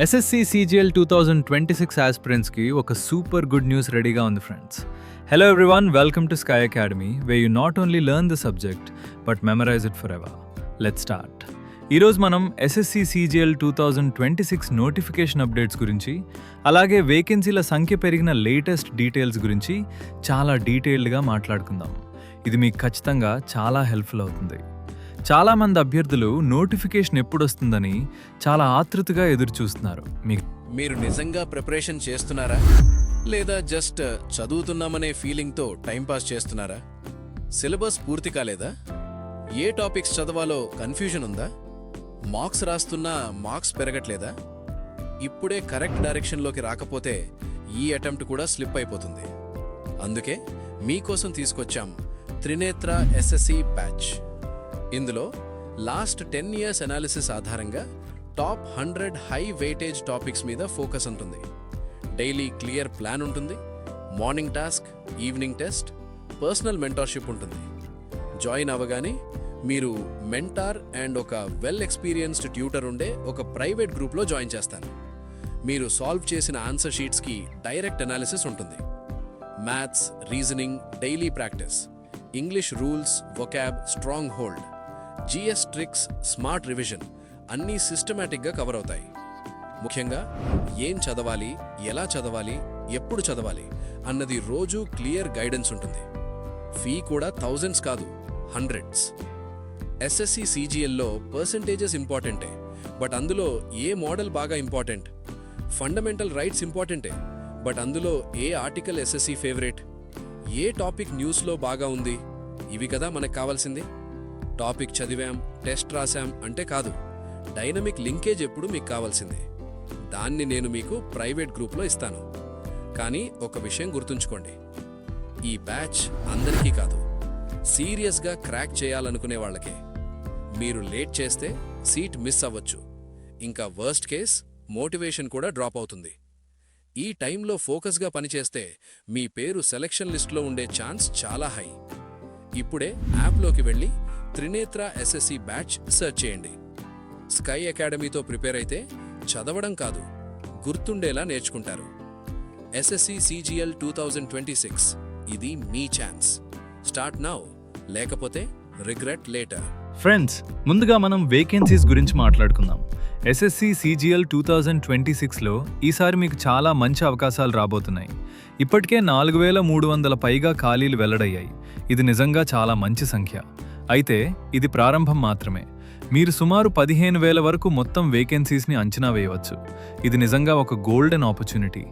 SSC CGL 2026 ఆస్పిరెంట్స్కి ఒక super good news రెడీగా ఉంది friends. Hello everyone, welcome to Sky Academy, way you not only learn the subject but memorize it for ever. Let's start. ఈరోజు మనం SSC CGL 2026 notification updates గురించి, అలాగే వేకెన్సీల సంఖ్య పెరిగిన latest details గురించి చాలా డీటెయిల్డ్గా మాట్లాడుకుందాం. ఇది మీకు ఖచ్చితంగా చాలా హెల్ప్ఫుల్ అవుతుంది. చాలామంది అభ్యర్థులు నోటిఫికేషన్ ఎప్పుడొస్తుందని చాలా ఆతృతగా ఎదురు చూస్తున్నారు. మీరు నిజంగా ప్రిపరేషన్ చేస్తున్నారా, లేదా జస్ట్ చదువుతున్నామనే ఫీలింగ్తో టైంపాస్ చేస్తున్నారా? సిలబస్ పూర్తి కాలేదా? ఏ టాపిక్స్ చదవాలో కన్ఫ్యూజన్ ఉందా? మార్క్స్ రాస్తున్నా మార్క్స్ పెరగట్లేదా? ఇప్పుడే కరెక్ట్ డైరెక్షన్లోకి రాకపోతే ఈ అటెంప్ట్ కూడా స్లిప్ అయిపోతుంది. అందుకే మీకోసం తీసుకొచ్చాం త్రినేత్ర ఎస్ఎస్సి బ్యాచ్. ఇందులో లాస్ట్ 10 years అనాలిసిస్ ఆధారంగా టాప్ 100 హై వెయిటేజ్ టాపిక్స్ మీద ఫోకస్ ఉంటుంది. డైలీ క్లియర్ ప్లాన్ ఉంటుంది. Morning task, evening test, personal mentorship ఉంటుంది. జాయిన్ అవ్వగానే మీరు మెంటార్ అండ్ ఒక వెల్ ఎక్స్పీరియన్స్డ్ ట్యూటర్ ఉండే ఒక ప్రైవేట్ గ్రూప్లో జాయిన్ చేస్తాను. మీరు సాల్వ్ చేసిన ఆన్సర్ షీట్స్కి డైరెక్ట్ అనాలిసిస్ ఉంటుంది. Maths, reasoning, daily practice, English rules, vocab, strong hold, GS tricks, smart revision అన్నీ సిస్టమేటిక్గా కవర్ అవుతాయి. ముఖ్యంగా ఏం చదవాలి, ఎలా చదవాలి, ఎప్పుడు చదవాలి అన్నది రోజు క్లియర్ గైడెన్స్ ఉంటుంది. ఫీ కూడా థౌజండ్స్ కాదు, హండ్రెడ్స్. ఎస్ఎస్సి సిజిఎల్లో పర్సంటేజెస్ ఇంపార్టెంటే, బట్ అందులో ఏ మోడల్ బాగా ఇంపార్టెంట్. ఫండమెంటల్ రైట్స్ ఇంపార్టెంటే, బట్ అందులో ఏ ఆర్టికల్ ఎస్ఎస్సి ఫేవరెట్, ఏ టాపిక్ న్యూస్లో బాగా ఉంది, ఇవి కదా మనకు కావాల్సింది. టాపిక్ చదివాం, టెస్ట్ రాశాం అంటే కాదు, డైనమిక్ లింకేజ్ ఎప్పుడు మీకు కావాల్సిందే. దాన్ని నేను మీకు ప్రైవేట్ గ్రూప్లో ఇస్తాను. కానీ ఒక విషయం గుర్తుంచుకోండి, ఈ బ్యాచ్ అందరికీ కాదు, సీరియస్గా క్రాక్ చేయాలనుకునే వాళ్ళకే. మీరు లేట్ చేస్తే సీట్ మిస్ అవ్వచ్చు, ఇంకా వర్స్ట్ కేస్ మోటివేషన్ కూడా డ్రాప్ అవుతుంది. ఈ టైంలో ఫోకస్గా పనిచేస్తే మీ పేరు సెలక్షన్ లిస్ట్లో ఉండే ఛాన్స్ చాలా హై. ఇప్పుడే యాప్లోకి వెళ్ళి త్రినేత్ర ఎస్ఎస్సి బ్యాచ్ సెర్చ్ చేయండి. స్కై అకాడమీతో ప్రిపేర్ అయితే చదవడం కాదు, గుర్తుండేలా నేర్చుకుంటారు. ఎస్ఎస్సి సిజిఎల్ 2026, ఇది మీ ఛాన్స్. స్టార్ట్ నౌ, లేకపోతే రిగ్రెట్ లేటర్. ఫ్రెండ్స్, ముందుగా మనం వేకెన్సీస్ గురించి మాట్లాడుకుందాం. ఎస్ఎస్సి సిజిఎల్ 2026లో ఈసారి మీకు చాలా మంచి అవకాశాలు రాబోతున్నాయి. ఇప్పటికే 4300 పైగా ఖాళీలు వెల్లడయ్యాయి. ఇది నిజంగా చాలా మంచి సంఖ్య. అయితే ఇది ప్రారంభం మాత్రమే. మీరు సుమారు 15,000 వరకు మొత్తం వేకెన్సీస్ని అంచనా వేయవచ్చు. ఇది నిజంగా ఒక గోల్డెన్ ఆపర్చునిటీ.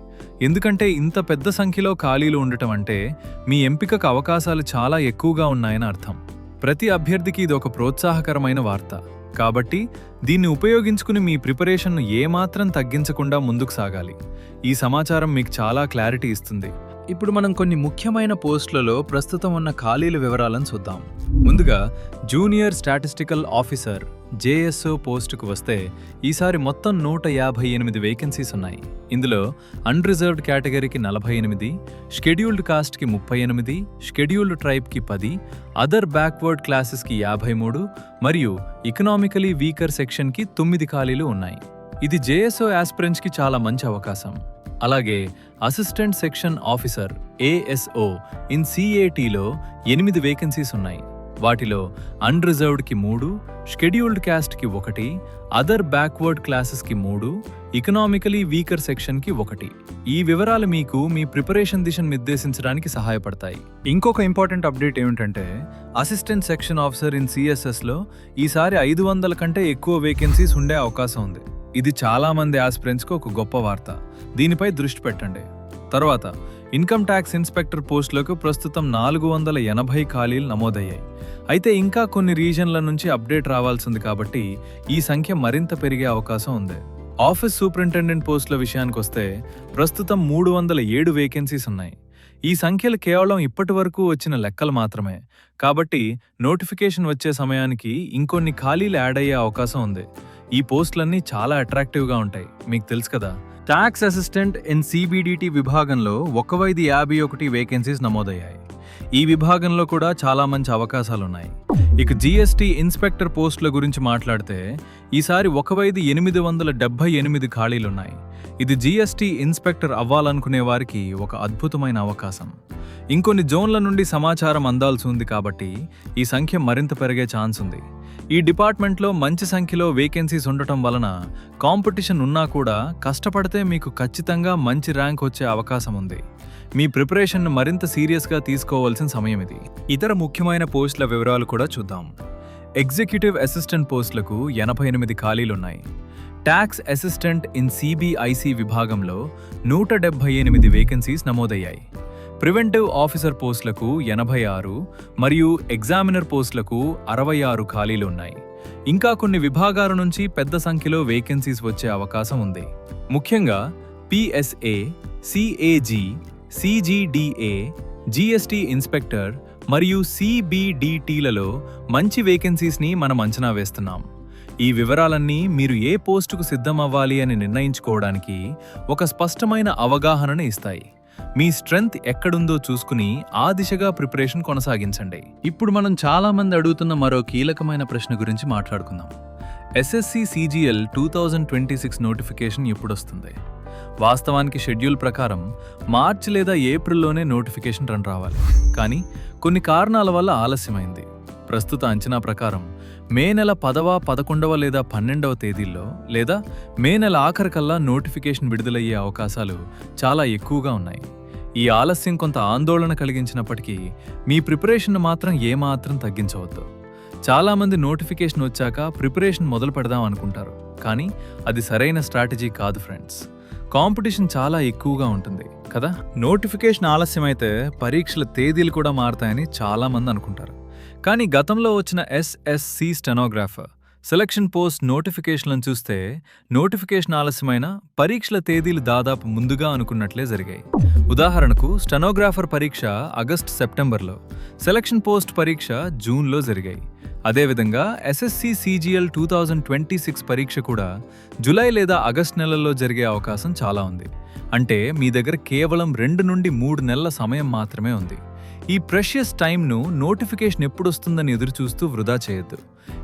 ఎందుకంటే ఇంత పెద్ద సంఖ్యలో ఖాళీలు ఉండటం అంటే మీ ఎంపికకు అవకాశాలు చాలా ఎక్కువగా ఉన్నాయని అర్థం. ప్రతి అభ్యర్థికి ఇది ఒక ప్రోత్సాహకరమైన వార్త. కాబట్టి దీన్ని ఉపయోగించుకుని మీ ప్రిపరేషన్ను ఏమాత్రం తగ్గించకుండా ముందుకు సాగాలి. ఈ సమాచారం మీకు చాలా క్లారిటీ ఇస్తుంది. ఇప్పుడు మనం కొన్ని ముఖ్యమైన పోస్టులలో ప్రస్తుతం ఉన్న ఖాళీల వివరాలను చూద్దాం. ముందుగా జూనియర్ స్టాటిస్టికల్ ఆఫీసర్ జేఎస్ఓ పోస్టుకు వస్తే ఈసారి మొత్తం 158 వేకెన్సీస్ ఉన్నాయి. ఇందులో అన్రిజర్వ్డ్ కేటగిరీకి 48, షెడ్యూల్డ్ కాస్ట్కి 38, షెడ్యూల్డ్ ట్రైబ్కి 10, అదర్ బ్యాక్వర్డ్ క్లాసెస్కి 53 మరియు ఎకనామికలీ వీకర్ సెక్షన్కి 9 ఖాళీలు ఉన్నాయి. ఇది జేఎస్ఓ ఆస్పిరెంట్స్కి చాలా మంచి అవకాశం. అలాగే assistant section officer ASO in సిఏటీలో 8 వేకెన్సీస్ ఉన్నాయి. వాటిలో అన్రిజర్వ్డ్కి 3, షెడ్యూల్డ్ క్యాస్ట్కి 1, అదర్ బ్యాక్వర్డ్ క్లాసెస్కి 3, ఎకనామికలీ వీకర్ సెక్షన్కి 1. ఈ వివరాలు మీకు మీ ప్రిపరేషన్ దిశను నిర్దేశించడానికి సహాయపడతాయి. ఇంకొక ఇంపార్టెంట్ అప్డేట్ ఏమిటంటే అసిస్టెంట్ సెక్షన్ ఆఫీసర్ ఇన్ సిఎస్ఎస్లో ఈసారి 500 కంటే ఎక్కువ వేకెన్సీస్ ఉండే అవకాశం ఉంది. ఇది చాలా మంది ఆస్పిరెంట్స్కి ఒక గొప్ప వార్త. దీనిపై దృష్టి పెట్టండి. తర్వాత ఇన్కమ్ ట్యాక్స్ ఇన్స్పెక్టర్ పోస్టులకు ప్రస్తుతం 480 ఖాళీలు నమోదయ్యాయి. అయితే ఇంకా కొన్ని రీజన్ల నుంచి అప్డేట్ రావాల్సింది కాబట్టి ఈ సంఖ్య మరింత పెరిగే అవకాశం ఉంది. ఆఫీస్ సూపరింటెండెంట్ పోస్టుల విషయానికి వస్తే ప్రస్తుతం 307 వేకెన్సీస్ ఉన్నాయి. ఈ సంఖ్యలు కేవలం ఇప్పటి వరకు వచ్చిన లెక్కలు మాత్రమే. కాబట్టి నోటిఫికేషన్ వచ్చే సమయానికి ఇంకొన్ని ఖాళీలు యాడ్ అయ్యే అవకాశం ఉంది. ఈ పోస్టులన్నీ చాలా అట్రాక్టివ్గా ఉంటాయి, మీకు తెలుసు కదా. ట్యాక్స్ అసిస్టెంట్ ఇన్ సిబిడిటి విభాగంలో 1051 వేకెన్సీస్ నమోదయ్యాయి. ఈ విభాగంలో కూడా చాలా మంచి అవకాశాలున్నాయి. ఇక జీఎస్టీ ఇన్స్పెక్టర్ పోస్టుల గురించి మాట్లాడితే ఈసారి 1878 ఖాళీలున్నాయి. ఇది జీఎస్టీ ఇన్స్పెక్టర్ అవ్వాలనుకునే వారికి ఒక అద్భుతమైన అవకాశం. ఇంకొన్ని జోన్ల నుండి సమాచారం అందాల్సి ఉంది కాబట్టి ఈ సంఖ్య మరింత పెరిగే ఛాన్స్ ఉంది. ఈ డిపార్ట్మెంట్లో మంచి సంఖ్యలో వేకెన్సీస్ ఉండటం వలన కాంపిటీషన్ ఉన్నా కూడా కష్టపడితే మీకు ఖచ్చితంగా మంచి ర్యాంక్ వచ్చే అవకాశం ఉంది. మీ ప్రిపరేషన్ను మరింత సీరియస్గా తీసుకోవాల్సిన సమయం ఇది. ఇతర ముఖ్యమైన పోస్టుల వివరాలు కూడా చూద్దాం. ఎగ్జిక్యూటివ్ అసిస్టెంట్ పోస్టులకు 88 ఖాళీలున్నాయి. ట్యాక్స్ అసిస్టెంట్ ఇన్ సిబిఐసి విభాగంలో 178 వేకెన్సీస్ నమోదయ్యాయి. ప్రివెంటివ్ ఆఫీసర్ పోస్టులకు 86 మరియు ఎగ్జామినర్ పోస్టులకు 66 ఖాళీలు ఉన్నాయి. ఇంకా కొన్ని విభాగాల నుంచి పెద్ద సంఖ్యలో వేకెన్సీస్ వచ్చే అవకాశం ఉంది. ముఖ్యంగా పిఎస్ఏ, సిఏజీ, సిజిడిఏ, జీఎస్టీ ఇన్స్పెక్టర్ మరియు సిబిడిటీలలో మంచి వేకెన్సీస్ని మనం అంచనా వేస్తున్నాం. ఈ వివరాలన్నీ మీరు ఏ పోస్టుకు సిద్ధమవ్వాలి అని నిర్ణయించుకోవడానికి ఒక స్పష్టమైన అవగాహనను ఇస్తాయి. మీ స్ట్రెంగ్త్ ఎక్కడుందో చూసుకుని ఆ దిశగా ప్రిపరేషన్ కొనసాగించండి. ఇప్పుడు మనం చాలా మంది అడుగుతున్న మరో కీలకమైన ప్రశ్న గురించి మాట్లాడుకుందాం. ఎస్ఎస్సి సిజిఎల్ 2026 నోటిఫికేషన్ ఎప్పుడొస్తుంది? వాస్తవానికి షెడ్యూల్ ప్రకారం మార్చి లేదా ఏప్రిల్లోనే నోటిఫికేషన్ రన్ రావాలి. కానీ కొన్ని కారణాల వల్ల ఆలస్యమైంది. ప్రస్తుత అంచనా ప్రకారం మే నెల 10వ, 11వ లేదా 12వ తేదీల్లో లేదా మే నెల ఆఖరికల్లా నోటిఫికేషన్ విడుదలయ్యే అవకాశాలు చాలా ఎక్కువగా ఉన్నాయి. ఈ ఆలస్యం కొంత ఆందోళన కలిగించినప్పటికీ మీ ప్రిపరేషన్ మాత్రం ఏమాత్రం తగ్గించవద్దు. చాలామంది నోటిఫికేషన్ వచ్చాక ప్రిపరేషన్ మొదలు పెడదాం అనుకుంటారు, కానీ అది సరైన స్ట్రాటజీ కాదు ఫ్రెండ్స్. కాంపిటీషన్ చాలా ఎక్కువగా ఉంటుంది కదా. నోటిఫికేషన్ ఆలస్యమైతే పరీక్షల తేదీలు కూడా మారతాయని చాలామంది అనుకుంటారు. కానీ గతంలో వచ్చిన ఎస్ఎస్సి స్టెనోగ్రాఫర్ సెలక్షన్ పోస్ట్ నోటిఫికేషన్లను చూస్తే నోటిఫికేషన్ ఆలస్యమైన పరీక్షల తేదీలు దాదాపు ముందుగా అనుకున్నట్లే జరిగాయి. ఉదాహరణకు స్టెనోగ్రాఫర్ పరీక్ష ఆగస్టు-సెప్టెంబర్లో, సెలక్షన్ పోస్ట్ పరీక్ష జూన్లో జరిగాయి. అదేవిధంగా ఎస్ఎస్సి సిజిఎల్ 2026 పరీక్ష కూడా జూలై లేదా ఆగస్టు నెలల్లో జరిగే అవకాశం చాలా ఉంది. అంటే మీ దగ్గర కేవలం 2 నుండి 3 నెలల సమయం మాత్రమే ఉంది. ఈ ప్రెషియస్ టైంను నోటిఫికేషన్ ఎప్పుడొస్తుందని ఎదురుచూస్తూ వృధా చేయొద్దు.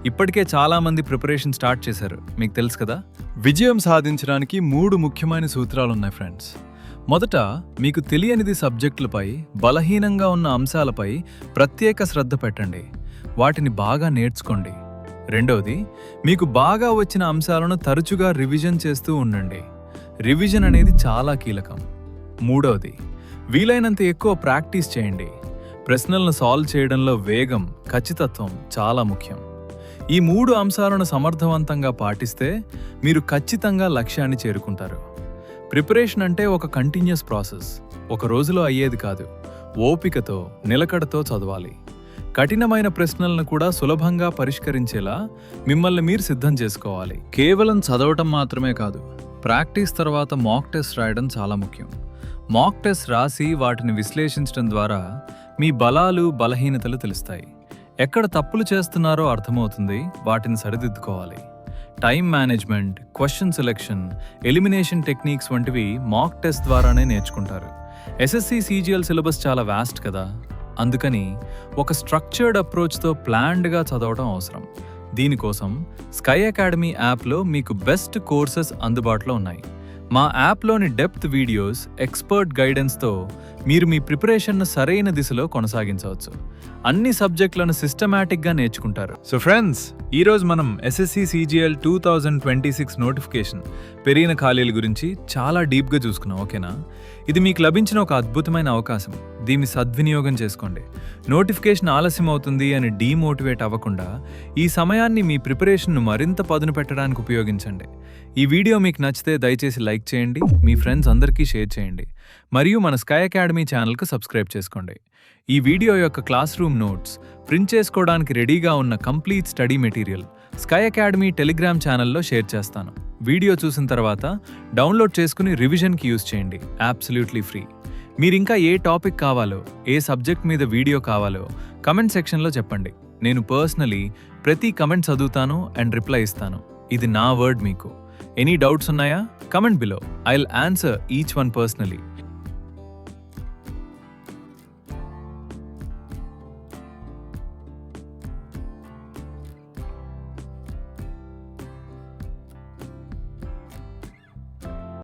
ఇప్పటికే చాలామంది ప్రిపరేషన్ స్టార్ట్ చేశారు, మీకు తెలుసు కదా. విజయం సాధించడానికి 3 ముఖ్యమైన సూత్రాలున్నాయి ఫ్రెండ్స్. మొదట, మీకు తెలియనిది సబ్జెక్టులపై, బలహీనంగా ఉన్న అంశాలపై ప్రత్యేక శ్రద్ధ పెట్టండి. వాటిని బాగా నేర్చుకోండి. రెండవది, మీకు బాగా వచ్చిన అంశాలను తరచుగా రివిజన్ చేస్తూ ఉండండి. రివిజన్ అనేది చాలా కీలకం. మూడవది, వీలైనంత ఎక్కువ ప్రాక్టీస్ చేయండి. ప్రశ్నలను సాల్వ్ చేయడంలో వేగం, ఖచ్చితత్వం చాలా ముఖ్యం. ఈ 3 అంశాలను సమర్థవంతంగా పాటిస్తే మీరు ఖచ్చితంగా లక్ష్యాన్ని చేరుకుంటారు. ప్రిపరేషన్ అంటే ఒక కంటిన్యూస్ ప్రాసెస్. ఒక రోజులో అయ్యేది కాదు. ఓపికతో, నిలకడతో చదవాలి. కఠినమైన ప్రశ్నలను కూడా సులభంగా పరిష్కరించేలా మిమ్మల్ని మీరు సిద్ధం చేసుకోవాలి. కేవలం చదవటం మాత్రమే కాదు, ప్రాక్టీస్ తర్వాత మాక్ టెస్ట్ రాయడం చాలా ముఖ్యం. మాక్ టెస్ట్ రాసి వాటిని విశ్లేషించడం ద్వారా మీ బలాలు, బలహీనతలు తెలుస్తాయి. ఎక్కడ తప్పులు చేస్తున్నారో అర్థమవుతుంది, వాటిని సరిదిద్దుకోవాలి. Time management, question selection, elimination techniques వంటివి మాక్ టెస్ట్ ద్వారానే నేర్చుకుంటారు. ఎస్ఎస్సి సిజిఎల్ సిలబస్ చాలా వాస్ట్ కదా, అందుకని ఒక స్ట్రక్చర్డ్ అప్రోచ్తో ప్లాన్డ్గా చదవడం అవసరం. దీనికోసం స్కై అకాడమీ యాప్లో మీకు బెస్ట్ కోర్సెస్ అందుబాటులో ఉన్నాయి. మా యాప్లోని డెప్త్ వీడియోస్, ఎక్స్పర్ట్ గైడెన్స్తో మీరు మీ ప్రిపరేషన్ను సరైన దిశలో కొనసాగించవచ్చు. అన్ని సబ్జెక్టులను సిస్టమాటిక్గా నేర్చుకుంటారు. సో ఫ్రెండ్స్, ఈరోజు మనం ఎస్ఎస్సి సిజిఎల్ 2026 నోటిఫికేషన్ పెరిగిన ఖాళీల గురించి చాలా డీప్గా చూసుకున్నాం, ఓకేనా? ఇది మీకు లభించిన ఒక అద్భుతమైన అవకాశం. దీన్ని సద్వినియోగం చేసుకోండి. నోటిఫికేషన్ ఆలస్యం అవుతుంది అని డీమోటివేట్ అవ్వకుండా ఈ సమయాన్ని మీ ప్రిపరేషన్ను మరింత పదును పెట్టడానికి ఉపయోగించండి. ఈ వీడియో మీకు నచ్చితే దయచేసి లైక్ చేయండి, మీ ఫ్రెండ్స్ అందరికీ షేర్ చేయండి, మరియు మన స్కై అకాడమీ ఛానల్కు సబ్స్క్రైబ్ చేసుకోండి. ఈ వీడియో యొక్క క్లాస్ రూమ్ నోట్స్, ప్రింట్ చేసుకోవడానికి రెడీగా ఉన్న complete study material sky academy Telegram ఛానల్లో షేర్ చేస్తాను. వీడియో చూసిన తర్వాత డౌన్లోడ్ చేసుకుని రివిజన్కి యూజ్ చేయండి, అబ్సల్యూట్లీ ఫ్రీ. మీరింకా ఏ టాపిక్ కావాలో, ఏ సబ్జెక్ట్ మీద వీడియో కావాలో కమెంట్ సెక్షన్లో చెప్పండి. నేను పర్సనలీ ప్రతి కమెంట్ చదువుతాను అండ్ రిప్లై ఇస్తాను. ఇది నా వర్డ్ మీకు. ఎనీ డౌట్స్ ఉన్నాయా? Comment below. I will answer each one personally.